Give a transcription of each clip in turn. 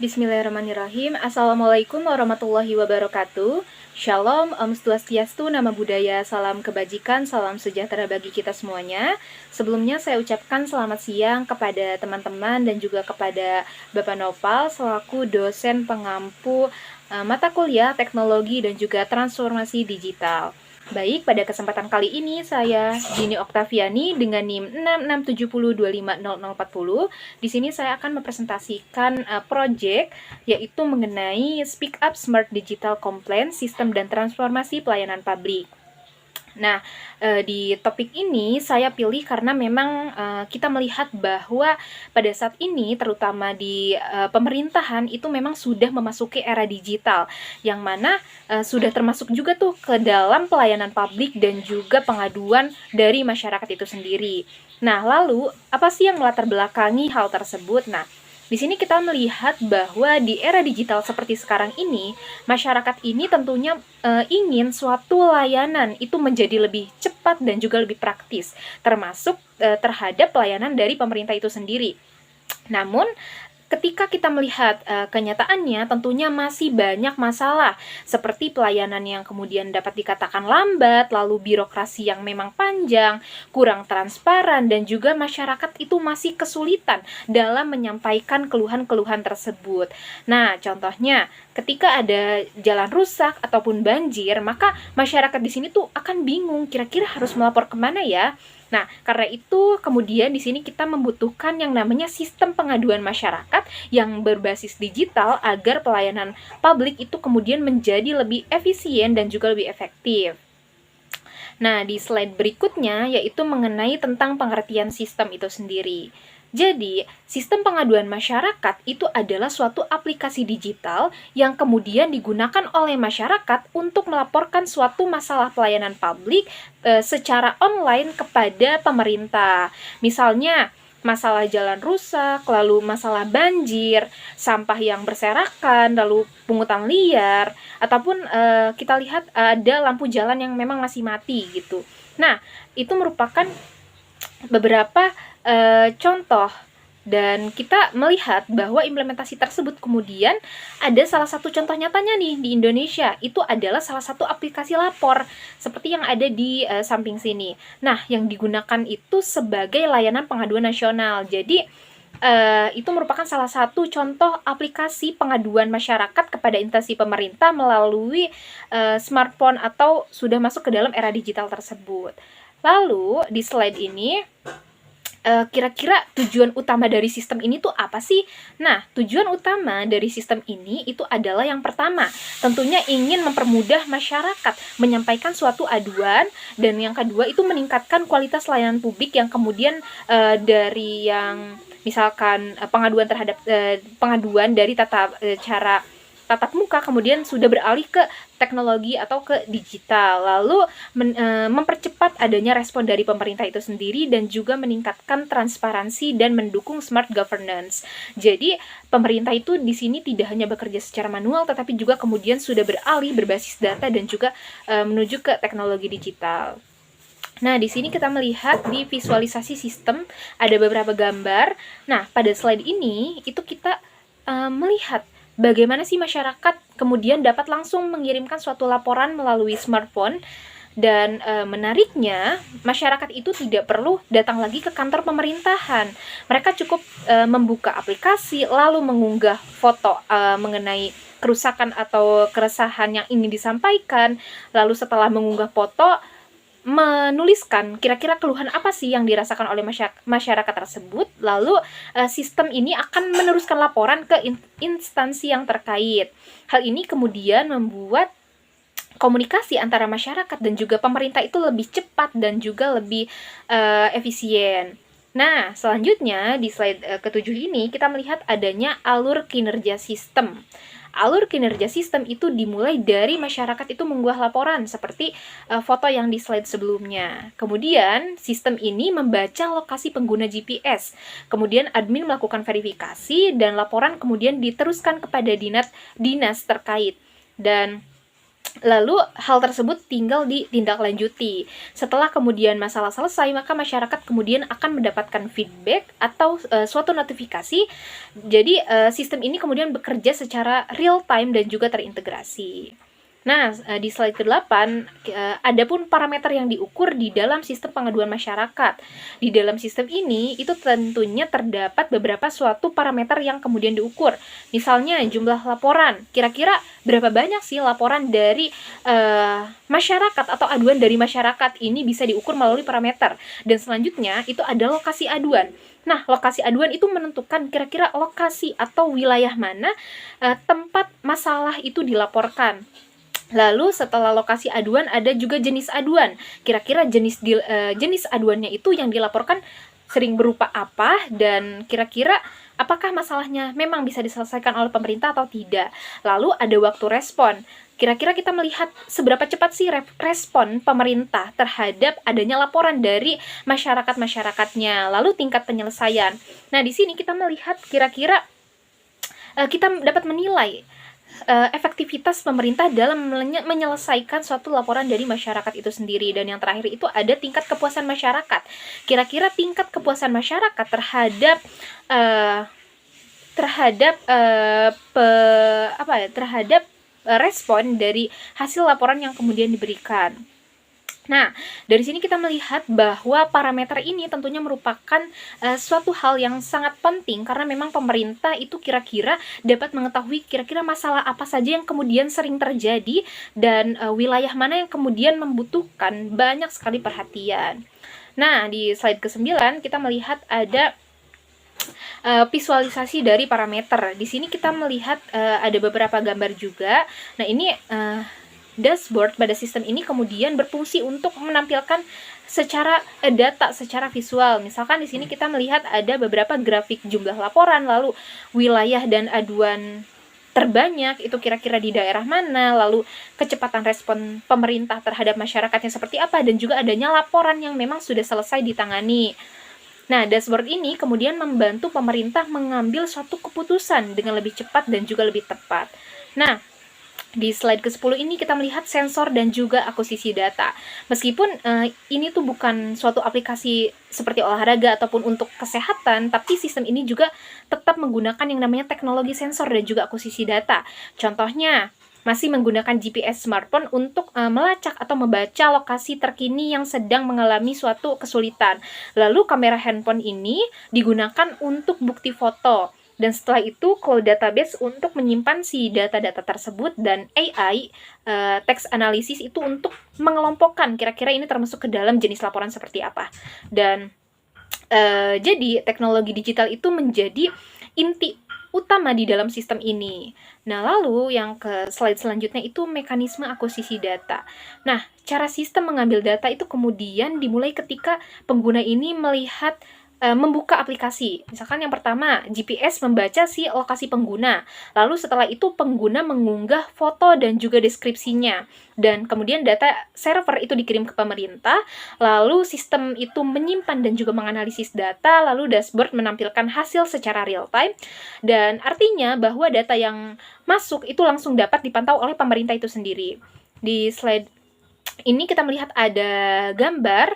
Bismillahirrahmanirrahim. Assalamualaikum warahmatullahi wabarakatuh. Shalom, Om Swastiastu, Nama Budaya, salam kebajikan, salam sejahtera bagi kita semuanya. Sebelumnya saya ucapkan selamat siang kepada teman-teman dan juga kepada Bapak Nopal selaku dosen pengampu mata kuliah teknologi dan juga transformasi digital. Baik, pada kesempatan kali ini saya Dini Oktaviani dengan NIM 6670250040. Di sini saya akan mempresentasikan project yaitu mengenai Speak Up Smart Digital Complaint Sistem dan Transformasi Pelayanan Publik. Nah, di topik ini saya pilih karena memang kita melihat bahwa pada saat ini terutama di pemerintahan itu memang sudah memasuki era digital yang mana sudah termasuk juga tuh ke dalam pelayanan publik dan juga pengaduan dari masyarakat itu sendiri. Nah, lalu apa sih yang melatar belakangi hal tersebut? Nah, di sini kita melihat bahwa di era digital seperti sekarang ini, masyarakat ini tentunya ingin suatu layanan itu menjadi lebih cepat dan juga lebih praktis, termasuk terhadap pelayanan dari pemerintah itu sendiri. Namun, ketika kita melihat kenyataannya, tentunya masih banyak masalah, seperti pelayanan yang kemudian dapat dikatakan lambat, lalu birokrasi yang memang panjang, kurang transparan, dan juga masyarakat itu masih kesulitan dalam menyampaikan keluhan-keluhan tersebut. Nah, contohnya, ketika ada jalan rusak ataupun banjir, maka masyarakat di sini tuh akan bingung, kira-kira harus melapor kemana ya? Nah, karena itu kemudian di sini kita membutuhkan yang namanya sistem pengaduan masyarakat yang berbasis digital agar pelayanan publik itu kemudian menjadi lebih efisien dan juga lebih efektif. Nah, di slide berikutnya yaitu mengenai tentang pengertian sistem itu sendiri. Jadi, sistem pengaduan masyarakat itu adalah suatu aplikasi digital yang kemudian digunakan oleh masyarakat untuk melaporkan suatu masalah pelayanan publik secara online kepada pemerintah. Misalnya, masalah jalan rusak, lalu masalah banjir, sampah yang berserakan, lalu pungutan liar, ataupun kita lihat ada lampu jalan yang memang masih mati gitu. Nah, itu merupakan beberapa contoh dan kita melihat bahwa implementasi tersebut kemudian ada salah satu contoh nyatanya nih di Indonesia, itu adalah salah satu aplikasi lapor seperti yang ada di samping sini. Nah, yang digunakan itu sebagai layanan pengaduan nasional. Jadi itu merupakan salah satu contoh aplikasi pengaduan masyarakat kepada instansi pemerintah melalui smartphone atau sudah masuk ke dalam era digital tersebut. Lalu di slide ini kira-kira tujuan utama dari sistem ini tuh apa sih? Nah, tujuan utama dari sistem ini itu adalah yang pertama, tentunya ingin mempermudah masyarakat menyampaikan suatu aduan, dan yang kedua itu meningkatkan kualitas layanan publik yang kemudian dari yang misalkan pengaduan dari cara tatap muka kemudian sudah beralih ke teknologi atau ke digital, lalu mempercepat adanya respon dari pemerintah itu sendiri dan juga meningkatkan transparansi dan mendukung smart governance. Jadi pemerintah itu di sini tidak hanya bekerja secara manual tetapi juga kemudian sudah beralih berbasis data dan juga menuju ke teknologi digital. Nah, di sini kita melihat di visualisasi sistem ada beberapa gambar. Nah, pada slide ini itu kita melihat bagaimana sih masyarakat kemudian dapat langsung mengirimkan suatu laporan melalui smartphone, dan menariknya masyarakat itu tidak perlu datang lagi ke kantor pemerintahan. Mereka cukup membuka aplikasi lalu mengunggah foto mengenai kerusakan atau keresahan yang ingin disampaikan, lalu setelah mengunggah foto menuliskan kira-kira keluhan apa sih yang dirasakan oleh masyarakat tersebut, lalu sistem ini akan meneruskan laporan ke instansi yang terkait. Hal ini kemudian membuat komunikasi antara masyarakat dan juga pemerintah itu lebih cepat dan juga lebih efisien. Nah, selanjutnya di slide ketujuh ini kita melihat adanya alur kinerja sistem. Alur kinerja sistem itu dimulai dari masyarakat itu mengunggah laporan seperti foto yang di slide sebelumnya. Kemudian sistem ini membaca lokasi pengguna GPS. Kemudian admin melakukan verifikasi dan laporan kemudian diteruskan kepada dinas terkait. Dan Lalu hal tersebut tinggal ditindaklanjuti. Setelah kemudian masalah selesai, maka masyarakat kemudian akan mendapatkan feedback atau suatu notifikasi. Jadi sistem ini kemudian bekerja secara real time dan juga terintegrasi. Nah, di slide ke-8, ada pun parameter yang diukur di dalam sistem pengaduan masyarakat. Di dalam sistem ini, itu tentunya terdapat beberapa suatu parameter yang kemudian diukur. Misalnya, jumlah laporan. Kira-kira berapa banyak sih laporan dari masyarakat atau aduan dari masyarakat ini bisa diukur melalui parameter. Dan selanjutnya, itu ada lokasi aduan. Nah, lokasi aduan itu menentukan kira-kira lokasi atau wilayah mana tempat masalah itu dilaporkan. Lalu setelah lokasi aduan ada juga jenis aduan. Kira-kira jenis aduannya itu yang dilaporkan sering berupa apa, dan kira-kira apakah masalahnya memang bisa diselesaikan oleh pemerintah atau tidak. Lalu ada waktu respon. Kira-kira kita melihat seberapa cepat sih respon pemerintah terhadap adanya laporan dari masyarakat-masyarakatnya. Lalu tingkat penyelesaian. Nah, di sini kita melihat kira-kira kita dapat menilai efektivitas pemerintah dalam menyelesaikan suatu laporan dari masyarakat itu sendiri. Dan yang terakhir itu ada tingkat kepuasan masyarakat. Kira-kira tingkat kepuasan masyarakat terhadap respon dari hasil laporan yang kemudian diberikan. Nah, dari sini kita melihat bahwa parameter ini tentunya merupakan suatu hal yang sangat penting, karena memang pemerintah itu kira-kira dapat mengetahui kira-kira masalah apa saja yang kemudian sering terjadi dan wilayah mana yang kemudian membutuhkan banyak sekali perhatian. Nah, di slide ke-9 kita melihat ada visualisasi dari parameter. Di sini kita melihat ada beberapa gambar juga. Nah, ini dashboard pada sistem ini kemudian berfungsi untuk menampilkan secara data secara visual. Misalkan di sini kita melihat ada beberapa grafik jumlah laporan, lalu wilayah dan aduan terbanyak itu kira-kira di daerah mana, lalu kecepatan respon pemerintah terhadap masyarakatnya seperti apa, dan juga adanya laporan yang memang sudah selesai ditangani. Nah, dashboard ini kemudian membantu pemerintah mengambil suatu keputusan dengan lebih cepat dan juga lebih tepat. Nah, di slide ke-10 ini kita melihat sensor dan juga akuisisi data. Meskipun ini tuh bukan suatu aplikasi seperti olahraga ataupun untuk kesehatan, tapi sistem ini juga tetap menggunakan yang namanya teknologi sensor dan juga akuisisi data. Contohnya, masih menggunakan GPS smartphone untuk melacak atau membaca lokasi terkini yang sedang mengalami suatu kesulitan. Lalu kamera handphone ini digunakan untuk bukti foto. Dan setelah itu cloud database untuk menyimpan si data-data tersebut, dan AI text analysis itu untuk mengelompokkan kira-kira ini termasuk ke dalam jenis laporan seperti apa. Dan jadi teknologi digital itu menjadi inti utama di dalam sistem ini. Nah, lalu yang ke slide selanjutnya itu mekanisme akuisisi data. Nah, cara sistem mengambil data itu kemudian dimulai ketika pengguna ini melihat membuka aplikasi. Misalkan yang pertama, GPS membaca si lokasi pengguna. Lalu setelah itu pengguna mengunggah foto dan juga deskripsinya. Dan kemudian data server itu dikirim ke pemerintah. Lalu sistem itu menyimpan dan juga menganalisis data. Lalu dashboard menampilkan hasil secara real time. Dan artinya bahwa data yang masuk itu langsung dapat dipantau oleh pemerintah itu sendiri. Di slide ini kita melihat ada gambar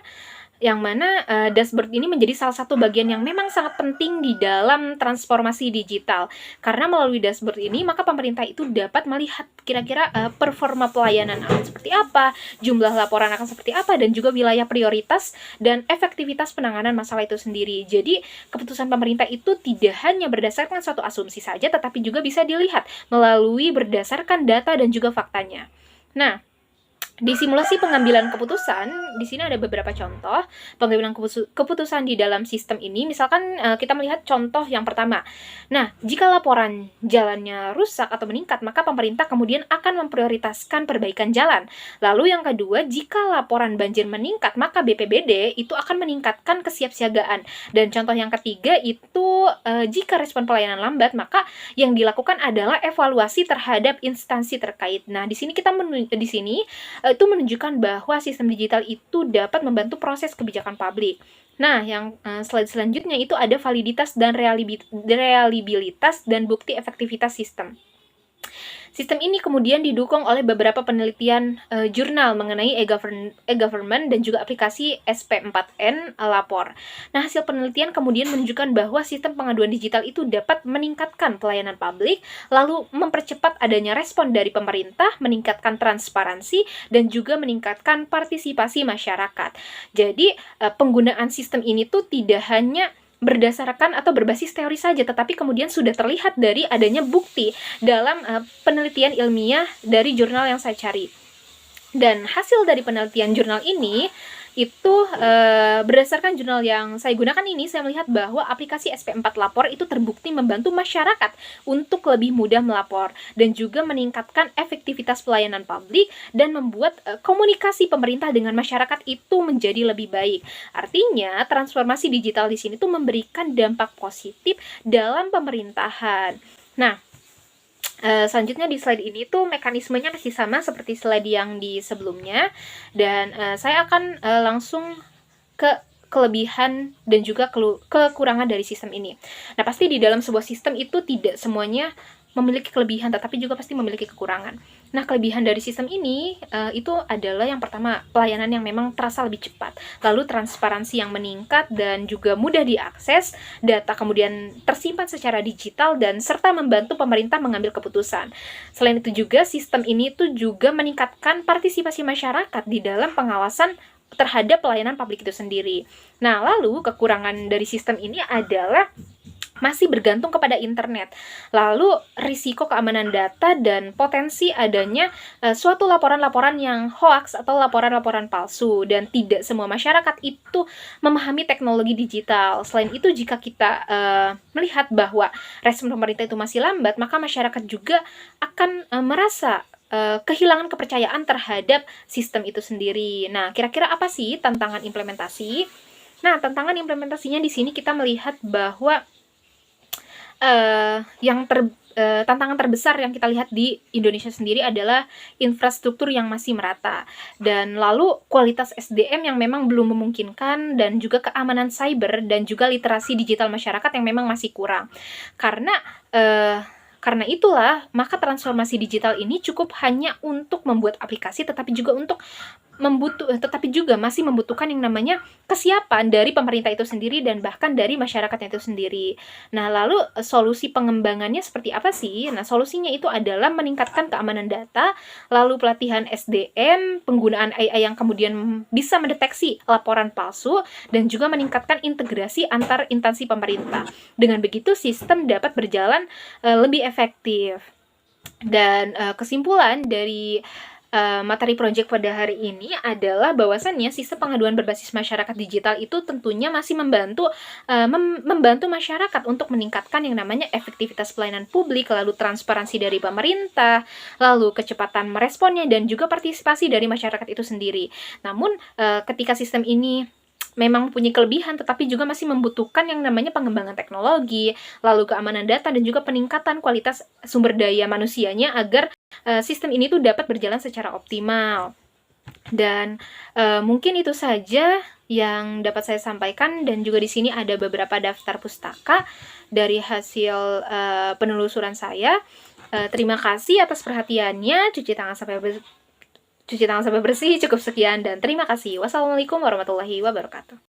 yang mana dashboard ini menjadi salah satu bagian yang memang sangat penting di dalam transformasi digital. Karena melalui dashboard ini, maka pemerintah itu dapat melihat kira-kira performa pelayanan akan seperti apa, jumlah laporan akan seperti apa, dan juga wilayah prioritas dan efektivitas penanganan masalah itu sendiri. Jadi, keputusan pemerintah itu tidak hanya berdasarkan suatu asumsi saja, tetapi juga bisa dilihat melalui berdasarkan data dan juga faktanya. Nah, di simulasi pengambilan keputusan, di sini ada beberapa contoh pengambilan keputusan di dalam sistem ini. Misalkan kita melihat contoh yang pertama. Nah, jika laporan jalannya rusak atau meningkat, maka pemerintah kemudian akan memprioritaskan perbaikan jalan. Lalu yang kedua, jika laporan banjir meningkat, maka BPBD itu akan meningkatkan kesiapsiagaan. Dan contoh yang ketiga itu jika respon pelayanan lambat, maka yang dilakukan adalah evaluasi terhadap instansi terkait. Nah, di sini itu menunjukkan bahwa sistem digital itu dapat membantu proses kebijakan publik. Nah, yang slide selanjutnya itu ada validitas dan reliabilitas dan bukti efektivitas sistem. Sistem ini kemudian didukung oleh beberapa penelitian jurnal mengenai e-government dan juga aplikasi SP4N lapor. Nah, hasil penelitian kemudian menunjukkan bahwa sistem pengaduan digital itu dapat meningkatkan pelayanan publik, lalu mempercepat adanya respon dari pemerintah, meningkatkan transparansi, dan juga meningkatkan partisipasi masyarakat. Jadi, penggunaan sistem ini tuh tidak hanya berdasarkan atau berbasis teori saja, tetapi kemudian sudah terlihat dari adanya bukti dalam penelitian ilmiah dari jurnal yang saya cari. Dan hasil dari penelitian jurnal ini itu berdasarkan jurnal yang saya gunakan ini, saya melihat bahwa aplikasi SP4 Lapor itu terbukti membantu masyarakat untuk lebih mudah melapor dan juga meningkatkan efektivitas pelayanan publik dan membuat komunikasi pemerintah dengan masyarakat itu menjadi lebih baik. Artinya, transformasi digital di sini tuh memberikan dampak positif dalam pemerintahan. Nah, selanjutnya di slide ini tuh mekanismenya masih sama seperti slide yang di sebelumnya, dan saya akan langsung ke kelebihan dan juga kekurangan dari sistem ini. Nah, pasti di dalam sebuah sistem itu tidak semuanya memiliki kelebihan, tetapi juga pasti memiliki kekurangan. Nah, kelebihan dari sistem ini itu adalah yang pertama, pelayanan yang memang terasa lebih cepat, lalu transparansi yang meningkat dan juga mudah diakses, data kemudian tersimpan secara digital dan serta membantu pemerintah mengambil keputusan. Selain itu juga, sistem ini tuh juga meningkatkan partisipasi masyarakat di dalam pengawasan terhadap pelayanan publik itu sendiri. Nah, lalu kekurangan dari sistem ini adalah masih bergantung kepada internet. Lalu risiko keamanan data dan potensi adanya suatu laporan-laporan yang hoax atau laporan-laporan palsu, dan tidak semua masyarakat itu memahami teknologi digital. Selain itu, jika kita melihat bahwa respon pemerintah itu masih lambat, maka masyarakat juga akan merasa kehilangan kepercayaan terhadap sistem itu sendiri. Nah, kira-kira apa sih tantangan implementasi? Nah, tantangan implementasinya di sini kita melihat bahwa tantangan terbesar yang kita lihat di Indonesia sendiri adalah infrastruktur yang masih merata, dan lalu kualitas SDM yang memang belum memungkinkan, dan juga keamanan cyber dan juga literasi digital masyarakat yang memang masih kurang. Karena itulah, maka transformasi digital ini cukup hanya untuk membuat aplikasi, tetapi juga masih membutuhkan yang namanya kesiapan dari pemerintah itu sendiri dan bahkan dari masyarakat itu sendiri. Nah, lalu solusi pengembangannya seperti apa sih? Nah, solusinya itu adalah meningkatkan keamanan data, lalu pelatihan SDM, penggunaan AI yang kemudian bisa mendeteksi laporan palsu, dan juga meningkatkan integrasi antar instansi pemerintah. Dengan begitu, sistem dapat berjalan lebih efektif. Dan kesimpulan dari materi project pada hari ini adalah bahwasannya sistem pengaduan berbasis masyarakat digital itu tentunya masih membantu masyarakat untuk meningkatkan yang namanya efektivitas pelayanan publik, lalu transparansi dari pemerintah, lalu kecepatan meresponnya, dan juga partisipasi dari masyarakat itu sendiri. Namun, ketika sistem ini memang punya kelebihan, tetapi juga masih membutuhkan yang namanya pengembangan teknologi, lalu keamanan data, dan juga peningkatan kualitas sumber daya manusianya agar sistem ini tuh dapat berjalan secara optimal. Dan mungkin itu saja yang dapat saya sampaikan, dan juga di sini ada beberapa daftar pustaka dari hasil penelusuran saya. Terima kasih atas perhatiannya. Cuci tangan sampai bersih. Cukup sekian dan terima kasih. Wassalamualaikum warahmatullahi wabarakatuh.